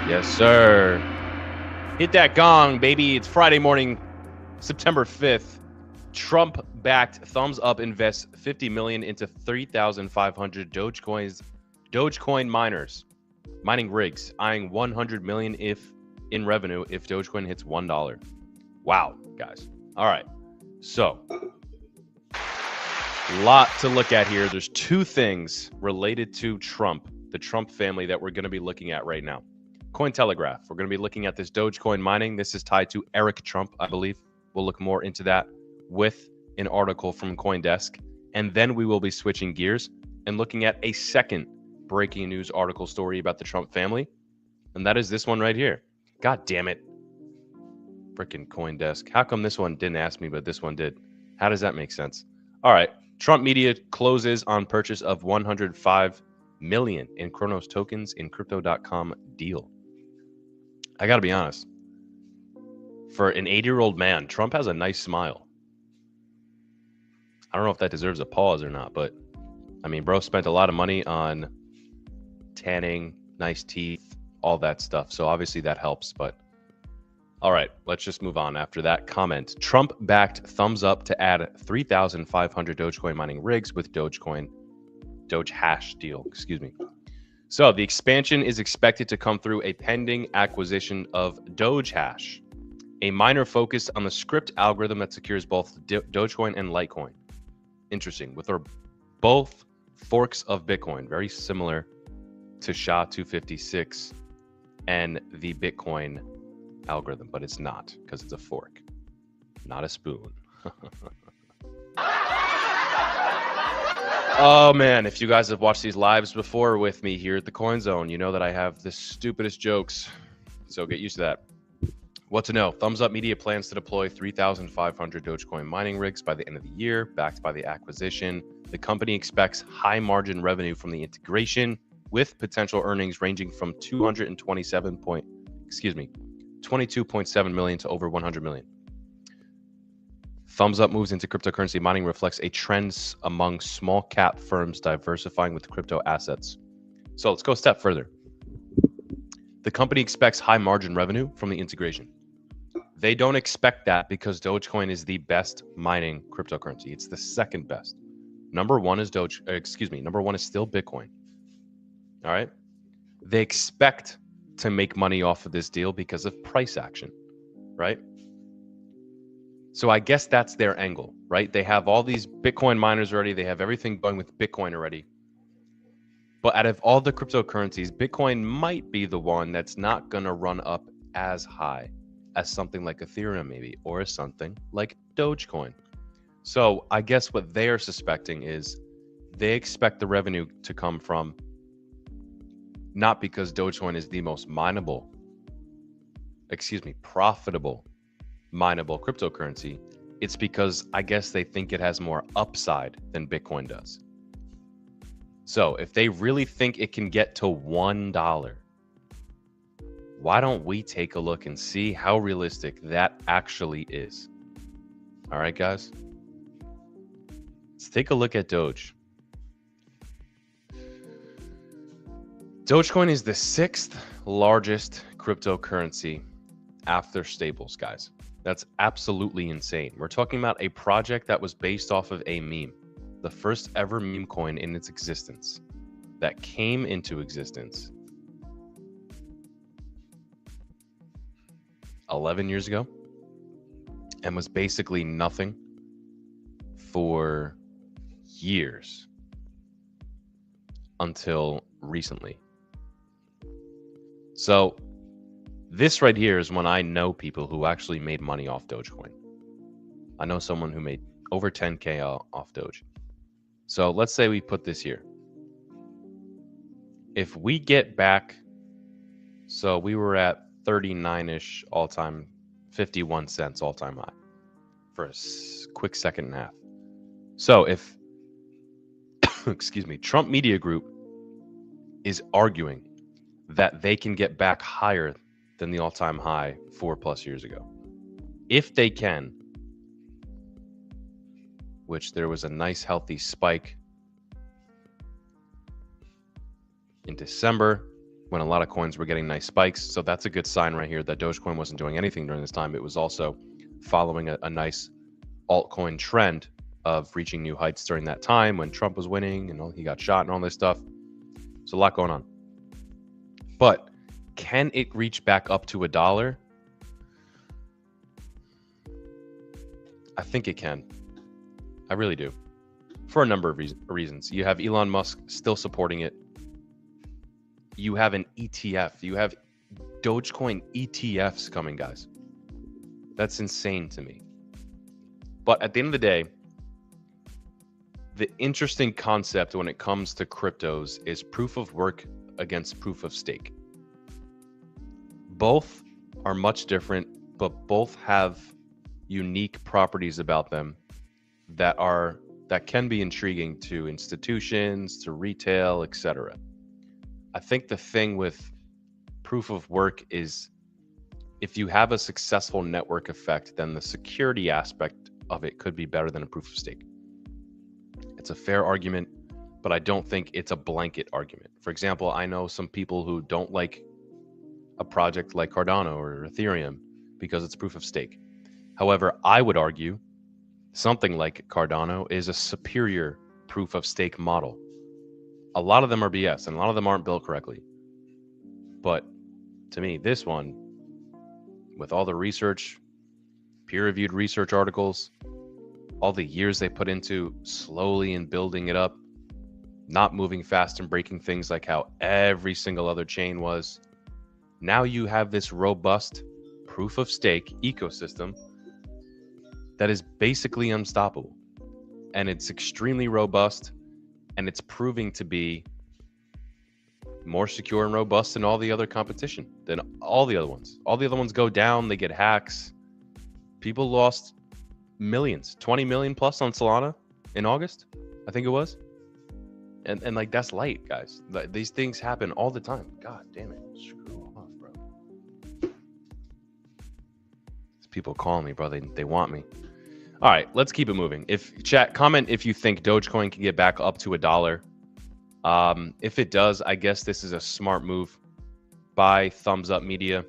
Yes, sir. Hit that gong, baby. It's Friday morning, September 5th. Trump-backed Thumzup invests $50 million into 3,500 Dogecoin miners, mining rigs, eyeing $100 million in revenue if Dogecoin hits $1. Wow, guys. All right. So, a lot to look at here. There's two things related to Trump, the Trump family, that we're going to be looking at right now. Cointelegraph. We're going to be looking at this Dogecoin mining. This is tied to Eric Trump, I believe. We'll look more into that with an article from CoinDesk. And then we will be switching gears and looking at a second breaking news article story about the Trump family. And that is this one right here. God damn it. Freaking CoinDesk. How come this one didn't ask me, but this one did? How does that make sense? All right. Trump Media closes on purchase of 105 million in Cronos tokens in crypto.com deal. I got to be honest. For an 80-year-old man, Trump has a nice smile. I don't know if that deserves a pause or not, but I mean, bro spent a lot of money on tanning, nice teeth, all that stuff. So obviously that helps, but all right, let's just move on after that comment. Trump backed Thumzup to add 3,500 Dogecoin mining rigs with Dogehash deal, So the expansion is expected to come through a pending acquisition of Dogehash, a miner focused on the Scrypt algorithm that secures both Dogecoin and Litecoin. Interesting. With both forks of Bitcoin, very similar to SHA-256 and the Bitcoin algorithm, but it's not, because it's a fork, not a spoon. Oh man, if you guys have watched these lives before with me here at the Coin Zone, you know that I have the stupidest jokes, so get used to that. What to know? Thumzup Media plans to deploy 3,500 Dogecoin mining rigs by the end of the year, backed by the acquisition. The company expects high margin revenue from the integration, with potential earnings ranging from 22.7 million to over 100 million. Thumzup moves into cryptocurrency mining reflects a trend among small cap firms diversifying with crypto assets. So let's go a step further. The company expects high margin revenue from the integration. They don't expect that because Dogecoin is the best mining cryptocurrency. It's the second best. Number one is still Bitcoin. All right. They expect to make money off of this deal because of price action, right? So I guess that's their angle, right? They have all these Bitcoin miners already. They have everything going with Bitcoin already. But out of all the cryptocurrencies, Bitcoin might be the one that's not going to run up as high as something like Ethereum maybe, or something like Dogecoin. So I guess what they are suspecting is they expect the revenue to come from, not because Dogecoin is the most profitable mineable cryptocurrency. It's because I guess they think it has more upside than Bitcoin does. So if they really think it can get to $1, why don't we take a look and see how realistic that actually is? All right, guys. Let's take a look at Doge. Dogecoin is the 6th largest cryptocurrency after stables, guys. That's absolutely insane. We're talking about a project that was based off of a meme, the first ever meme coin in its existence, that came into existence 11 years ago and was basically nothing for years until recently. So this right here is when I know people who actually made money off Dogecoin. I know someone who made over 10K off Doge. So let's say we put this here. If we get back, so we were at 39-ish all-time, 51 cents all-time high for a quick second and a half. So if, Trump Media Group is arguing that they can get back higher than the all-time high 4+ years ago. If they can, which there was a nice healthy spike in December, when a lot of coins were getting nice spikes. So that's a good sign right here that Dogecoin wasn't doing anything during this time. It was also following a nice altcoin trend of reaching new heights during that time when Trump was winning and he got shot and all this stuff. There's a lot going on. But can it reach back up to $1? I think it can. I really do. For a number of reasons. You have Elon Musk still supporting it. You have an ETF. You have Dogecoin ETFs coming, guys. That's insane to me. But at the end of the day, the interesting concept when it comes to cryptos is proof of work against proof of stake. Both are much different, but both have unique properties about them that can be intriguing to institutions, to retail, etc. I think the thing with proof of work is if you have a successful network effect, then the security aspect of it could be better than a proof of stake. It's a fair argument, but I don't think it's a blanket argument. For example, I know some people who don't like a project like Cardano or Ethereum because it's proof of stake. However, I would argue something like Cardano is a superior proof of stake model. A lot of them are BS and a lot of them aren't built correctly. But to me, this one, with all the research, peer-reviewed research articles, all the years they put into slowly and building it up, not moving fast and breaking things like how every single other chain was. Now you have this robust proof of stake ecosystem that is basically unstoppable. And it's extremely robust, and it's proving to be more secure and robust than all the other competition, than all the other ones. All the other ones go down, they get hacks. People lost millions, 20 million plus on Solana in August, I think it was. And like, that's light, guys. These things happen all the time. God damn it. Screw off, bro. These people calling me, bro. They want me. All right, let's keep it moving. If chat, comment if you think Dogecoin can get back up to $1. If it does, I guess this is a smart move by Thumzup Media.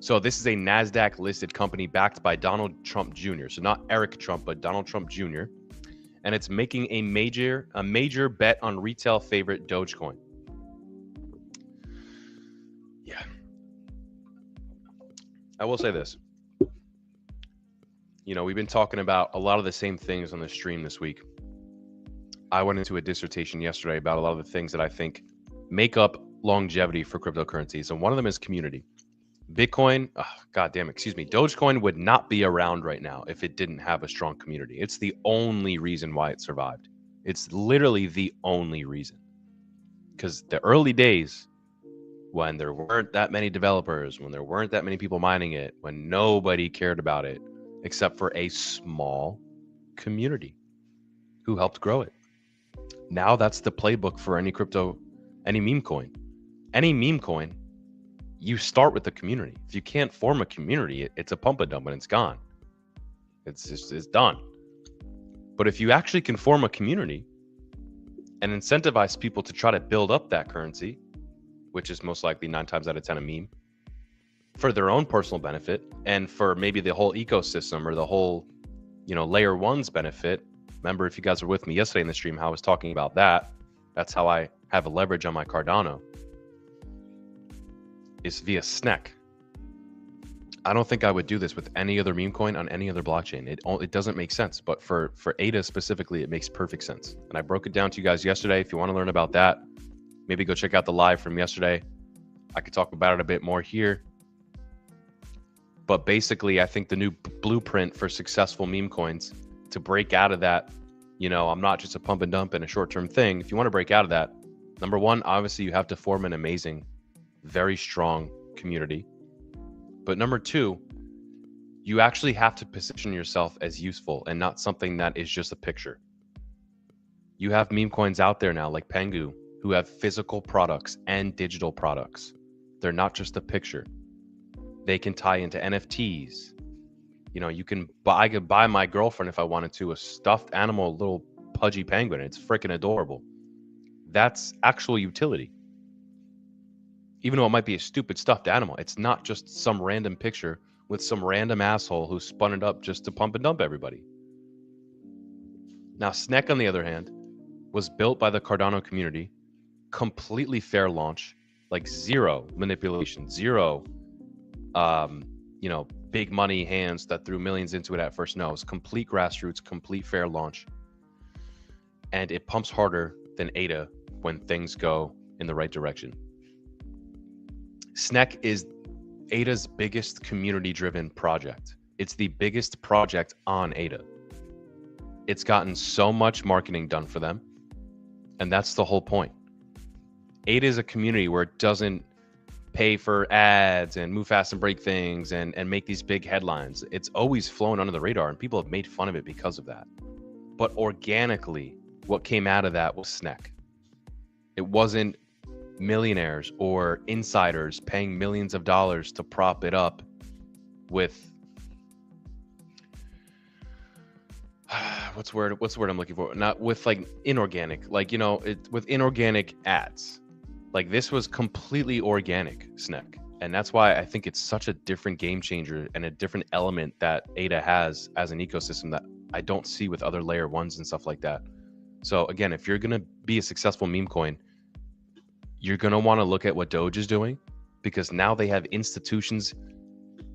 So this is a Nasdaq-listed company backed by Donald Trump Jr. So not Eric Trump, but Donald Trump Jr. And it's making a major bet on retail favorite Dogecoin. Yeah. I will say this. You know, we've been talking about a lot of the same things on the stream this week. I went into a dissertation yesterday about a lot of the things that I think make up longevity for cryptocurrencies. And one of them is community. Bitcoin, Dogecoin would not be around right now if it didn't have a strong community. It's the only reason why it survived. It's literally the only reason. Because the early days, when there weren't that many developers, when there weren't that many people mining it, when nobody cared about it, except for a small community who helped grow it. Now that's the playbook for any crypto, any meme coin. Any meme coin, you start with the community. If you can't form a community, it's a pump and dump and it's gone. It's done. But if you actually can form a community and incentivize people to try to build up that currency, which is most likely 9 times out of 10 a meme, for their own personal benefit and for maybe the whole ecosystem or the whole, layer one's benefit. Remember, if you guys were with me yesterday in the stream, how I was talking about that. That's how I have a leverage on my Cardano. Is via SNEC. I don't think I would do this with any other meme coin on any other blockchain. It doesn't make sense, but for ADA specifically, it makes perfect sense. And I broke it down to you guys yesterday. If you want to learn about that, maybe go check out the live from yesterday. I could talk about it a bit more here. But basically, I think the new blueprint for successful meme coins to break out of that, I'm not just a pump and dump and a short-term thing. If you want to break out of that, number one, obviously you have to form an amazing, very strong community. But number two, you actually have to position yourself as useful and not something that is just a picture. You have meme coins out there now like Pengu who have physical products and digital products. They're not just a picture. They can tie into NFTs. I could buy my girlfriend if I wanted to a stuffed animal, little pudgy penguin. It's freaking adorable. That's actual utility. Even though it might be a stupid stuffed animal, it's not just some random picture with some random asshole who spun it up just to pump and dump everybody. Now, Snek, on the other hand, was built by the Cardano community, completely fair launch, like zero manipulation, zero, big money hands that threw millions into it at first. No, it's complete grassroots, complete fair launch. And it pumps harder than ADA when things go in the right direction. Snek is ADA's biggest community-driven project. It's the biggest project on ADA. It's gotten so much marketing done for them, and that's the whole point. ADA is a community where it doesn't pay for ads and move fast and break things and make these big headlines. It's always flown under the radar, and people have made fun of it because of that. But organically, what came out of that was Snek. It wasn't millionaires or insiders paying millions of dollars to prop it up with what's the word I'm looking for? Not with like inorganic, with inorganic ads. Like this was completely organic Snek. And that's why I think it's such a different game changer and a different element that ADA has as an ecosystem that I don't see with other layer ones and stuff like that. So again, if you're going to be a successful meme coin, you're going to want to look at what Doge is doing, because now they have institutions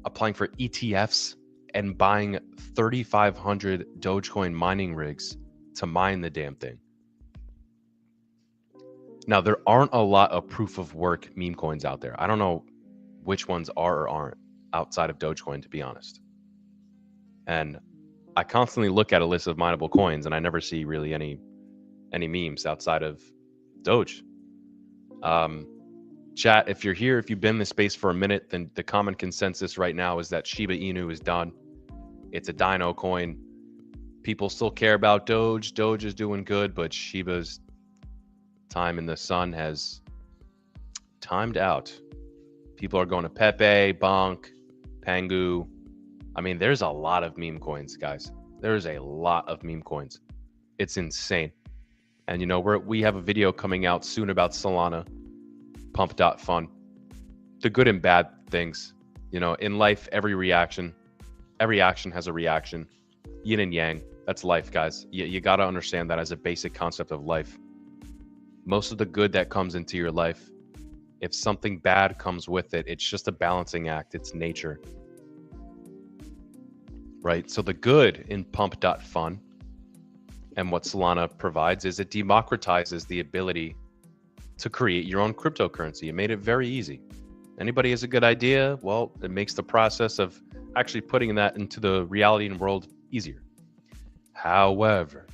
applying for ETFs and buying 3,500 Dogecoin mining rigs to mine the damn thing. Now, there aren't a lot of proof of work meme coins out there. I don't know which ones are or aren't outside of Dogecoin, to be honest. And I constantly look at a list of mineable coins, and I never see really any memes outside of Doge. Chat, if you're here, if you've been in this space for a minute, then the common consensus right now is that Shiba Inu is done. It's a dino coin. People still care about Doge. Doge is doing good, but Shiba's time in the sun has timed out. People are going to Pepe, Bonk, Pangu. I mean, there's a lot of meme coins, guys. There's a lot of meme coins. It's insane. And we have a video coming out soon about Solana, pump.fun. The good and bad things. In life, every action has a reaction. Yin and yang. That's life, guys. You got to understand that as a basic concept of life. Most of the good that comes into your life, if something bad comes with it, it's just a balancing act. It's nature. Right? So the good in pump.fun and what Solana provides is it democratizes the ability to create your own cryptocurrency. It made it very easy. Anybody has a good idea? Well, it makes the process of actually putting that into the reality and world easier. However,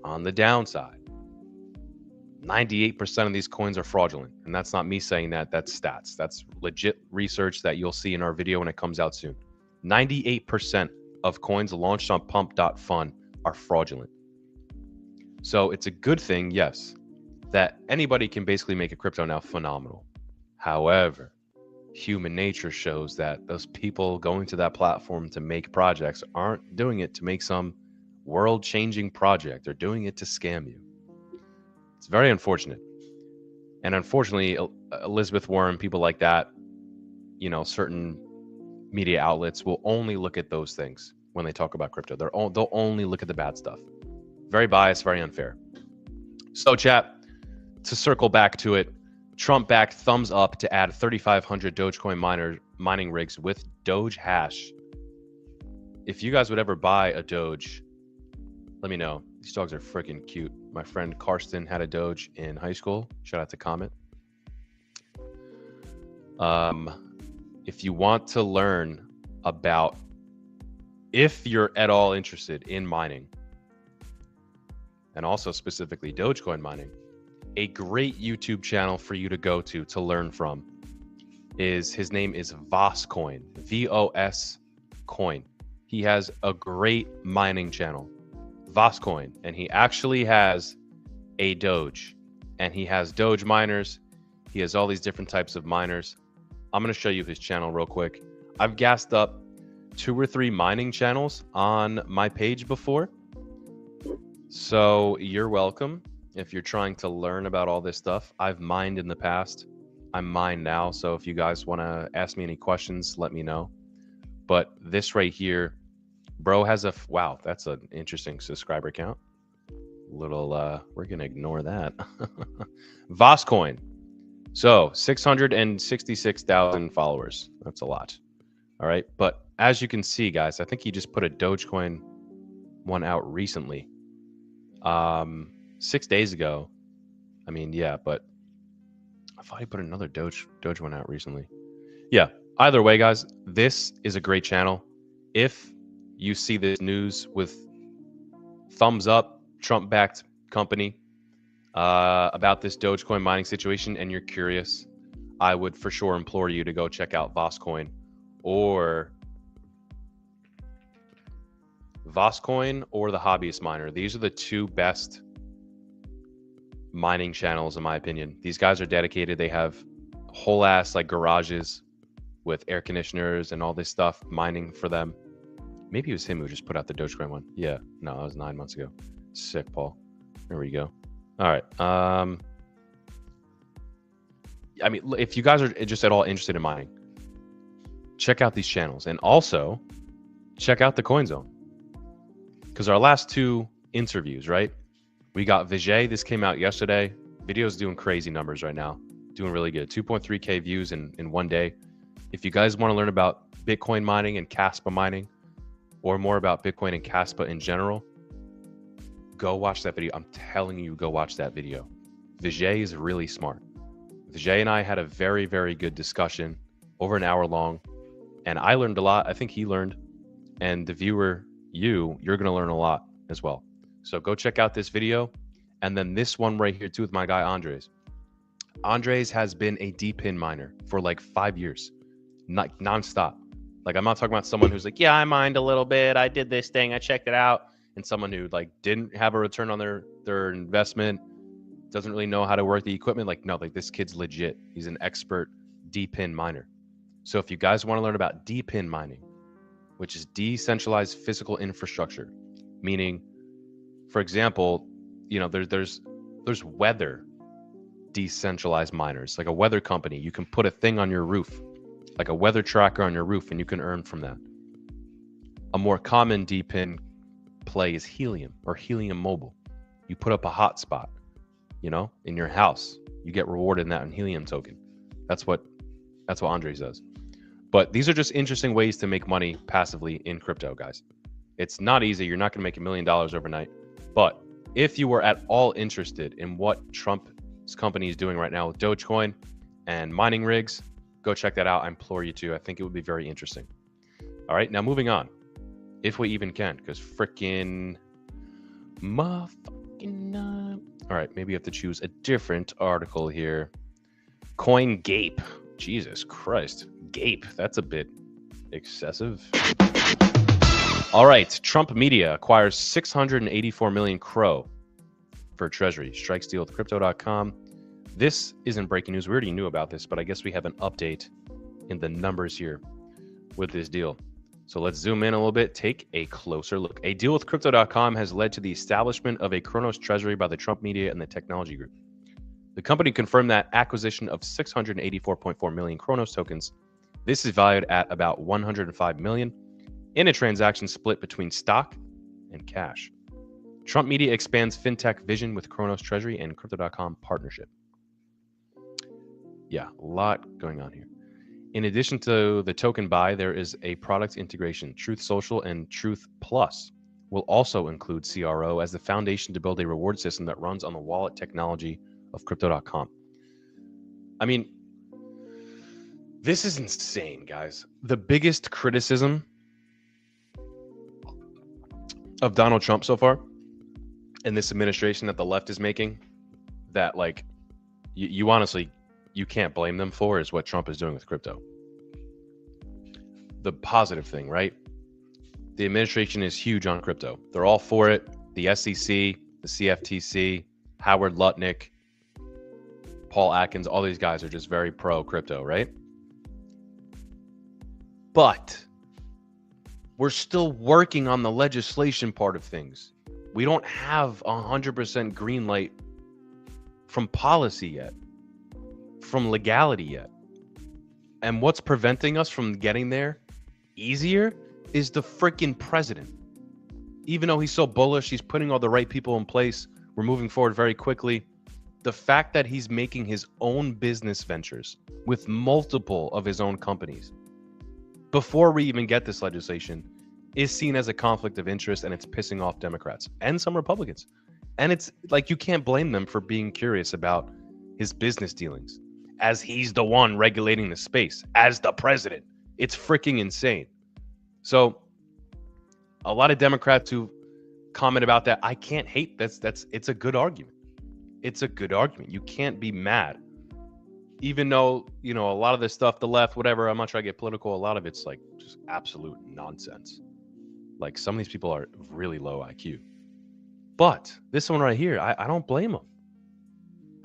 on the downside, 98% of these coins are fraudulent. And that's not me saying that, that's stats. That's legit research that you'll see in our video when it comes out soon. 98% of coins launched on pump.fun are fraudulent. So it's a good thing, yes, that anybody can basically make a crypto now phenomenal. However, human nature shows that those people going to that platform to make projects aren't doing it to make some world-changing project. They're doing it to scam you. It's very unfortunate. And unfortunately, Elizabeth Warren, people like that, certain media outlets will only look at those things when they talk about crypto. They'll only look at the bad stuff. Very biased, very unfair. So chat, to circle back to it, Trump backed Thumzup to add 3,500 Dogecoin mining rigs with Dogehash. If you guys would ever buy a Doge, let me know. These dogs are freaking cute. My friend Karsten had a Doge in high school. Shout out to Comet. If you want to learn about, if you're at all interested in mining, and also specifically Dogecoin mining, a great YouTube channel for you to go to learn from his name is Voscoin, VOS coin. He has a great mining channel, Voscoin, and he actually has a Doge, and he has Doge miners. He has all these different types of miners. I'm going to show you his channel real quick. I've gassed up 2 or 3 mining channels on my page before. So you're welcome. If you're trying to learn about all this stuff, I've mined in the past. I'm mine now. So if you guys want to ask me any questions, let me know. But this right here, bro has a, wow, that's an interesting subscriber count. Little, we're going to ignore that. Voscoin. So 666,000 followers. That's a lot. All right. But as you can see, guys, I think he just put a Dogecoin one out recently. 6 days ago. I mean, yeah, but I thought he put another Doge one out recently. Yeah. Either way, guys, this is a great channel. If you see this news with Thumzup, Trump-backed company, about this Dogecoin mining situation, and you're curious, I would for sure implore you to go check out Voscoin or the Hobbyist Miner. These are the two best mining channels, in my opinion. These guys are dedicated. They have whole ass like garages with air conditioners and all this stuff mining for them. Maybe it was him who just put out the Dogecoin one. Yeah, no, that was 9 months ago. Sick, Paul. There we go. All right. I mean, if you guys are just at all interested in mining, check out these channels, and also check out the Coin Zone. Because our last two interviews, right? We got Vijay. This came out yesterday. Video's doing crazy numbers right now. Doing really good. 2.3K views in 1 day. If you guys want to learn about Bitcoin mining and Caspa mining, or more about Bitcoin and Caspa in general, go watch that video. I'm telling you, go watch that video. Vijay is really smart. Vijay and I had a very, very good discussion over an hour long, and I learned a lot. I think he learned, and the viewer, you're going to learn a lot as well. So go check out this video, and then this one right here too with my guy Andres. Andres has been a D-pin miner for like 5 years, not nonstop. Like, I'm not talking about someone who's like, yeah, I mined a little bit, I did this thing, I checked it out, and someone who like didn't have a return on their investment, doesn't really know how to work the equipment. Like, no, like this kid's legit. He's an expert D-pin miner. So if you guys want to learn about D-pin mining, which is decentralized physical infrastructure, meaning, for example, you know, there's weather decentralized miners, like a weather company. You can put a thing on your roof, like a weather tracker on your roof, and you can earn from that. A more common D-pin play is helium or helium mobile. You put up a hotspot, you know, in your house, you get rewarded in that in helium token. That's what Andre says. But these are just interesting ways to make money passively in crypto, guys. It's not easy. You're not going to make $1 million overnight. But if you were at all interested in what Trump's company is doing right now with Dogecoin and mining rigs, go check that out. I implore you to. I think it would be very interesting. All right, now moving on, if we even can, because freaking motherfucking. All right, maybe you have to choose a different article here. CoinGape. Jesus Christ, Gape. That's a bit excessive. All right, Trump Media acquires 684 million Crow for Treasury. Strikes deal with Crypto.com. This isn't breaking news. We already knew about this, but I guess we have an update in the numbers here with this deal. So let's zoom in a little bit, take a closer look. A deal with Crypto.com has led to the establishment of a Cronos Treasury by the Trump Media and the Technology Group. The company confirmed that acquisition of 684.4 million Cronos tokens. This is valued at about 105 million in a transaction split between stock and cash. Trump Media expands fintech vision with Cronos Treasury and Crypto.com partnership. Yeah, a lot going on here. In addition to the token buy, there is a product integration. Truth Social and Truth Plus will also include CRO as the foundation to build a reward system that runs on the wallet technology of Crypto.com. I mean, this is insane, guys. The biggest criticism of Donald Trump so far and this administration that the left is making, that like you honestly, you can't blame them for, is what Trump is doing with crypto. The positive thing, right? The administration is huge on crypto. They're all for it. The SEC, the CFTC, Howard Lutnick, Paul Atkins, all these guys are just very pro crypto, right? But we're still working on the legislation part of things. We don't have 100% green light from policy yet. from legality yet. And what's preventing us from getting there easier is the freaking president. Even though he's so bullish, he's putting all the right people in place. We're moving forward very quickly. The fact that he's making his own business ventures with multiple of his own companies before we even get this legislation is seen as a conflict of interest, and it's pissing off Democrats and some Republicans. And it's like, you can't blame them for being curious about his business dealings as he's the one regulating the space as the president. It's freaking insane. So a lot of Democrats who comment about that, I can't hate. It's a good argument. It's a good argument. You can't be mad. Even though, a lot of this stuff, the left, whatever, I'm not trying to get political. A lot of it's like just absolute nonsense. Like, some of these people are really low IQ. But this one right here, I don't blame them.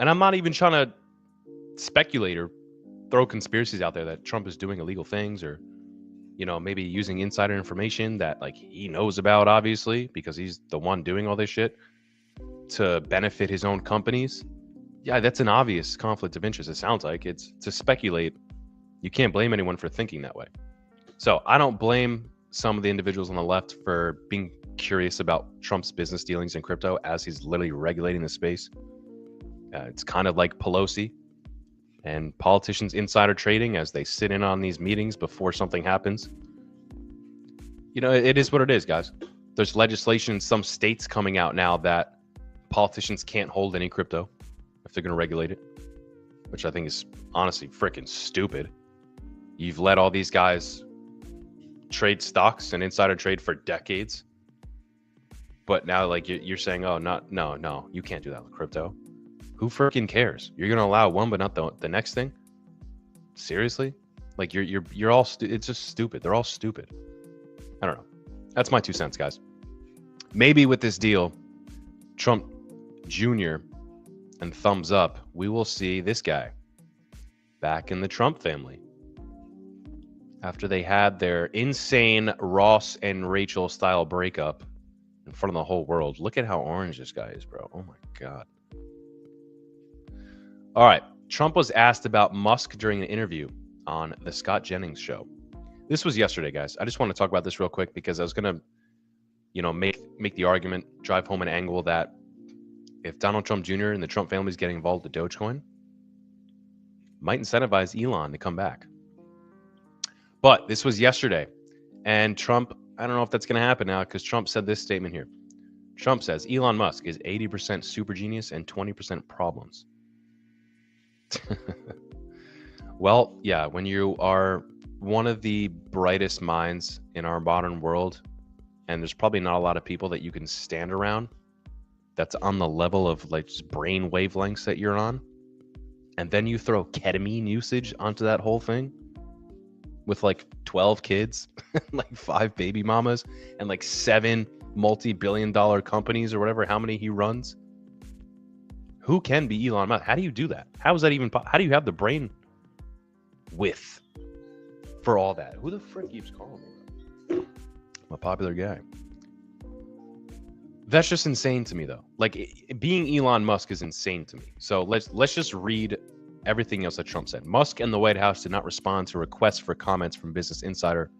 And I'm not even trying to speculate or throw conspiracies out there that Trump is doing illegal things, or, maybe using insider information that like he knows about, obviously, because he's the one doing all this shit to benefit his own companies. Yeah, that's an obvious conflict of interest. It sounds like it's to speculate. You can't blame anyone for thinking that way. So I don't blame some of the individuals on the left for being curious about Trump's business dealings in crypto as he's literally regulating the space. It's kind of like Pelosi and politicians insider trading as they sit in on these meetings before something happens. It is what it is, guys. There's legislation in some states coming out now that politicians can't hold any crypto if they're going to regulate it, which I think is honestly freaking stupid. You've let all these guys trade stocks and insider trade for decades, but now like you're saying, oh, no, you can't do that with crypto. Who freaking cares? You're going to allow one, but not the next thing? Seriously? Like you're all it's just stupid. They're all stupid. I don't know. That's my 2 cents, guys. Maybe with this deal, Trump Jr. and Thumzup, we will see this guy back in the Trump family after they had their insane Ross and Rachel style breakup in front of the whole world. Look at how orange this guy is, bro. Oh my God. All right. Trump was asked about Musk during an interview on the Scott Jennings show. This was yesterday, guys. I just want to talk about this real quick because I was going to, make the argument, drive home an angle that if Donald Trump Jr. and the Trump family is getting involved with Dogecoin, might incentivize Elon to come back. But this was yesterday, and Trump, I don't know if that's going to happen now because Trump said this statement here. Trump says Elon Musk is 80% super genius and 20% problems. Well, yeah, when you are one of the brightest minds in our modern world, and there's probably not a lot of people that you can stand around that's on the level of like just brain wavelengths that you're on, and then you throw ketamine usage onto that whole thing with like 12 kids, like 5 baby mamas, and like 7 multi-billion-dollar companies or whatever, how many he runs. Who can be Elon Musk? How do you do that? How is that even? How do you have the brain width for all that? Who the frick keeps calling me? I'm a popular guy. That's just insane to me, though. Like, being Elon Musk is insane to me. So let's just read everything else that Trump said. Musk and the White House did not respond to requests for comments from Business Insider.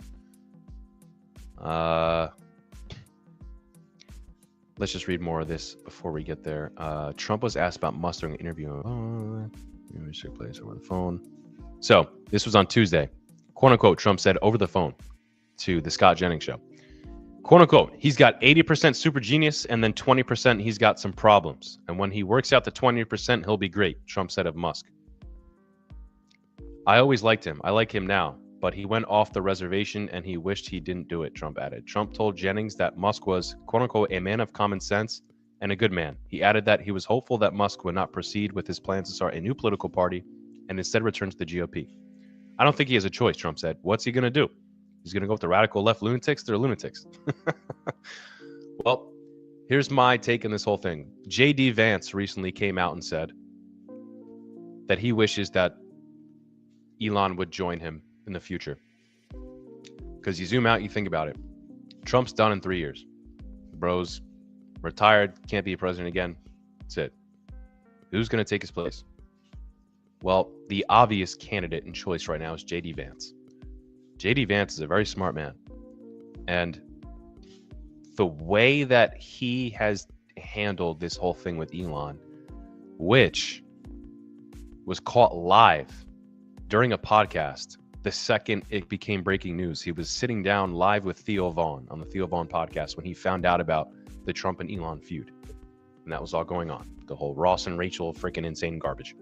Let's just read more of this before we get there. Trump was asked about Musk during an interview. Took place over the phone. So this was on Tuesday. Quote unquote, Trump said over the phone to the Scott Jennings show. Quote unquote, he's got 80% super genius and then 20% he's got some problems. And when he works out the 20%, he'll be great, Trump said of Musk. I always liked him. I like him now. But he went off the reservation and he wished he didn't do it, Trump added. Trump told Jennings that Musk was, quote unquote, a man of common sense and a good man. He added that he was hopeful that Musk would not proceed with his plans to start a new political party and instead return to the GOP. I don't think he has a choice, Trump said. What's he going to do? He's going to go with the radical left lunatics? They're lunatics. Well, here's my take on this whole thing. J.D. Vance recently came out and said that he wishes that Elon would join him in the future. Because you zoom out, you think about it. Trump's done in 3 years. Bro's retired, can't be a president again. That's it. Who's going to take his place? Well, the obvious candidate and choice right now is JD Vance. JD Vance is a very smart man. And the way that he has handled this whole thing with Elon, which was caught live during a podcast the second it became breaking news. He was sitting down live with Theo Vaughn on the Theo Vaughn podcast when he found out about the Trump and Elon feud. And that was all going on. The whole Ross and Rachel freaking insane garbage.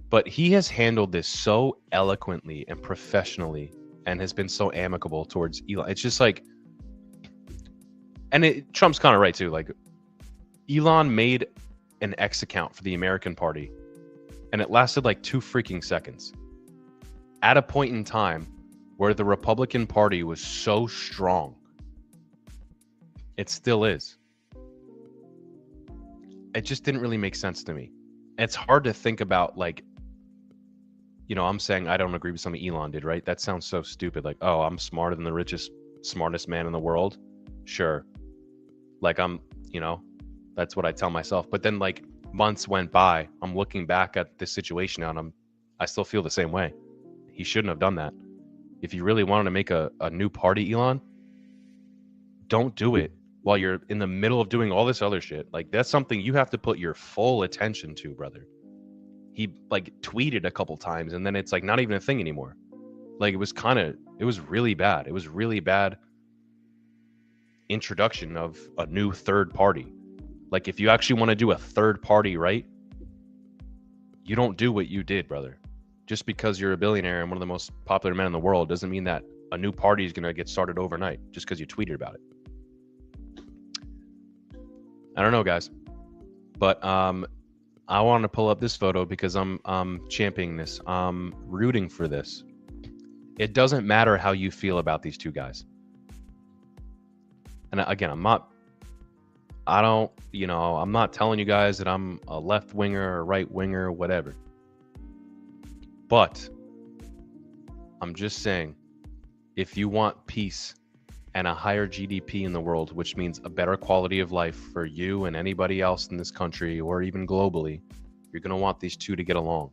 But he has handled this so eloquently and professionally and has been so amicable towards Elon. It's just like, and Trump's kind of right too. Like, Elon made an X account for the American Party and it lasted like 2 freaking seconds. At a point in time where the Republican Party was so strong. It still is. It just didn't really make sense to me. It's hard to think about, like, you know, I'm saying I don't agree with something Elon did, right? That sounds so stupid. Like, oh, I'm smarter than the richest, smartest man in the world. Sure. Like, I'm, you know, that's what I tell myself. But then, like, months went by. I'm looking back at this situation now, and I still feel the same way. He shouldn't have done that. If you really wanted to make a new party, Elon, don't do it while you're in the middle of doing all this other shit. Like, that's something you have to put your full attention to, brother. He, like, tweeted a couple times, and then it's, like, not even a thing anymore. Like, it was really bad. It was really bad introduction of a new third party. Like, if you actually want to do a third party, right, you don't do what you did, brother. Just because you're a billionaire and one of the most popular men in the world doesn't mean that a new party is going to get started overnight just because you tweeted about it. I don't know, guys. But I want to pull up this photo because I'm championing this. I'm rooting for this. It doesn't matter how you feel about these two guys. And again, I'm not telling you guys that I'm a left winger or right winger or whatever. But I'm just saying, if you want peace and a higher GDP in the world, which means a better quality of life for you and anybody else in this country or even globally, you're going to want these two to get along.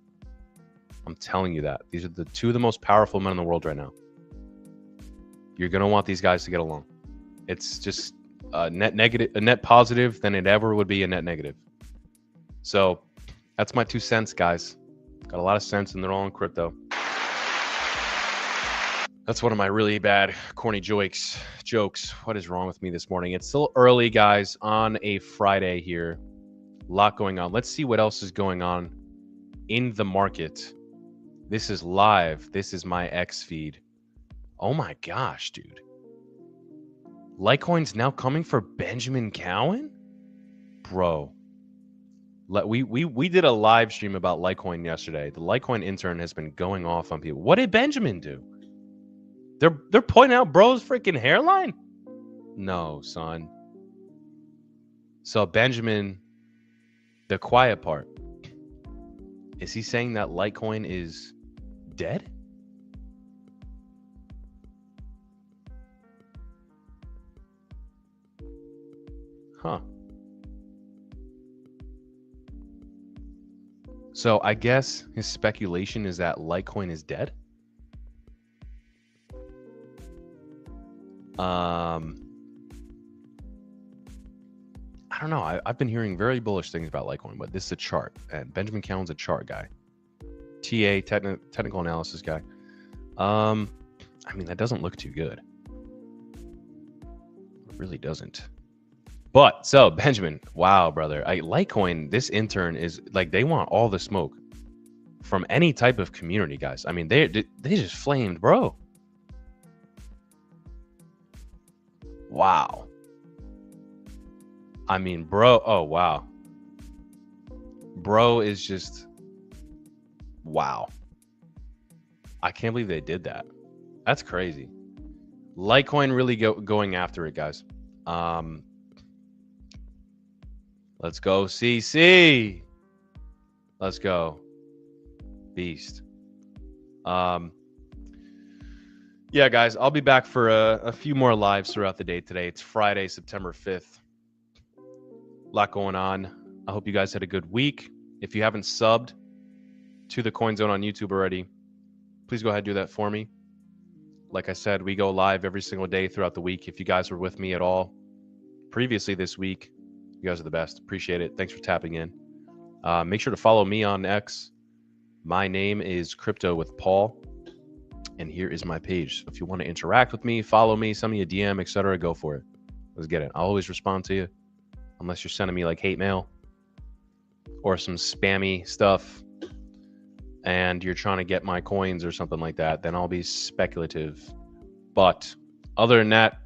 I'm telling you that. These are the two of the most powerful men in the world right now. You're going to want these guys to get along. It's just a net positive than it ever would be a net negative. So that's my 2 cents, guys. Got a lot of sense, and they're all in crypto. That's one of my really bad, corny jokes. What is wrong with me this morning? It's still early, guys, on a Friday here. A lot going on. Let's see what else is going on in the market. This is live. This is my X feed. Oh my gosh, dude. Litecoin's now coming for Benjamin Cowan? Bro. We did a live stream about Litecoin yesterday. The Litecoin intern has been going off on people. What did Benjamin do? They're pointing out bro's freaking hairline? No, son. So Benjamin, the quiet part, is he saying that Litecoin is dead? Huh. So I guess his speculation is that Litecoin is dead. I don't know. I've been hearing very bullish things about Litecoin, but this is a chart, and Benjamin Cowan's a chart guy, technical analysis guy. I mean, that doesn't look too good. It really doesn't. But so Benjamin, wow, brother, Litecoin, this intern is like, they want all the smoke from any type of community, guys. I mean, they just flamed, bro. Wow. I mean, bro. Oh, wow. Bro is just, wow. I can't believe they did that. That's crazy. Litecoin really going after it, guys. Let's go, CC. Let's go. Beast. Yeah, guys, I'll be back for a few more lives throughout the day today. It's Friday, September 5th. A lot going on. I hope you guys had a good week. If you haven't subbed to the Coin Zone on YouTube already, please go ahead and do that for me. Like I said, we go live every single day throughout the week. If you guys were with me at all previously this week, you guys are the best. Appreciate it. Thanks for tapping in. Make sure to follow me on X. My name is Crypto with Paul, and here is my page. So if you want to interact with me, follow me, send me a DM, etc., go for it. Let's get it. I'll always respond to you, unless you're sending me like hate mail or some spammy stuff and you're trying to get my coins or something like that. Then I'll be speculative. But other than that,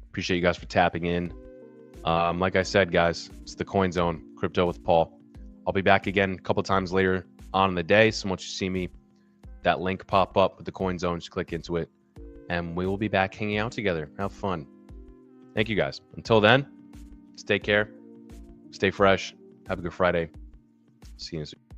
appreciate you guys for tapping in. Like I said, guys, it's the Coin Zone, Crypto with Paul. I'll be back again a couple times later on in the day. So once you see me, that link pop up with the Coin Zone, just click into it, and we will be back hanging out together. Have fun. Thank you, guys. Until then, take care, stay fresh, have a good Friday. See you soon.